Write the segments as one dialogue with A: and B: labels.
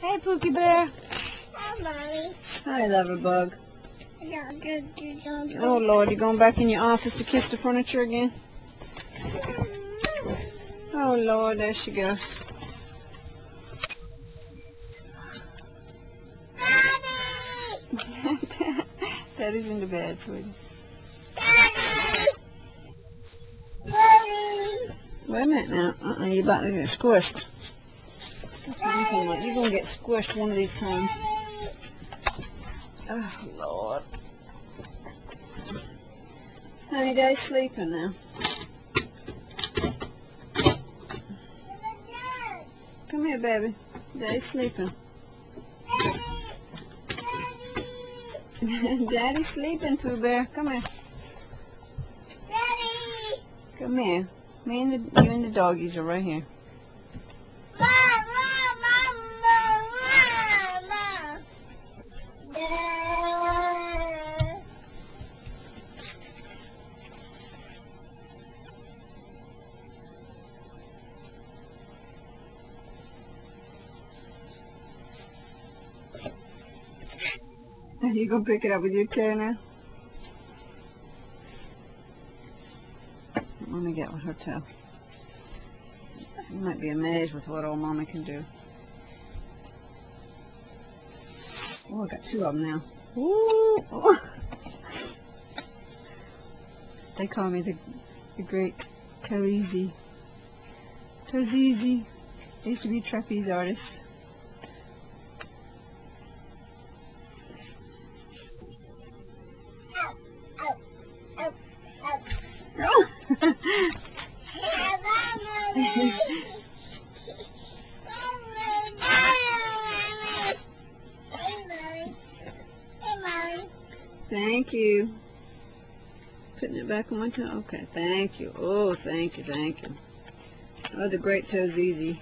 A: Hey, Pookie Bear.
B: Hi, Mommy.
A: Hi, Loverbug. Oh, Lord, you going back in your office to kiss the furniture again? Oh, Lord, there she goes.
B: Daddy!
A: Daddy's in the bed, sweetie.
B: Daddy!
A: Wait a minute now. You're about to get squished. That's what I'm talking about. You're going to get squished one of these times. Oh, Lord. Honey, Daddy's sleeping now. Come here, baby. Daddy's sleeping. Daddy's sleeping, Pooh Bear. Come here.
B: Daddy!
A: Come here. You and the doggies are right here. Are you going to pick it up with your toe now? Let me get with her toe. You might be amazed with what old Mama can do. Oh, I got two of them now. Ooh. Oh. They call me the great Toe-Easy. Toe-Easy. I used to be a trapeze artist. Thank you. Putting it back on my toe. Okay, thank you. Oh, thank you, thank you. Oh, the great Toe-Easy.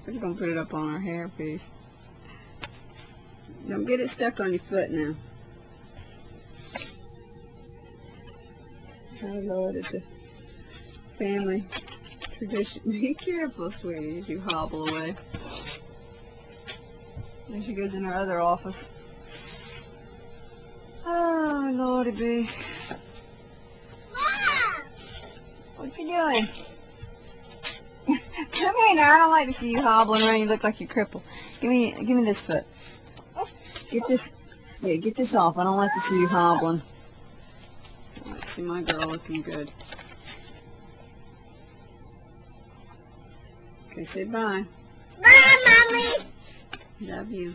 A: We're going to put it up on our hairpiece. Don't get it stuck on your foot now. Oh, Lord, it's a family tradition. Be careful, sweetie, as you hobble away. There she goes in her other office. Oh, Lordy be. What you doing? Come here now. I don't like to see you hobbling around. You look like you're crippled. Give me this foot. Get this. Yeah, get this off. I don't like to see you hobbling. I like to see my girl looking good. Okay, say bye.
B: Bye, Mommy.
A: Love you.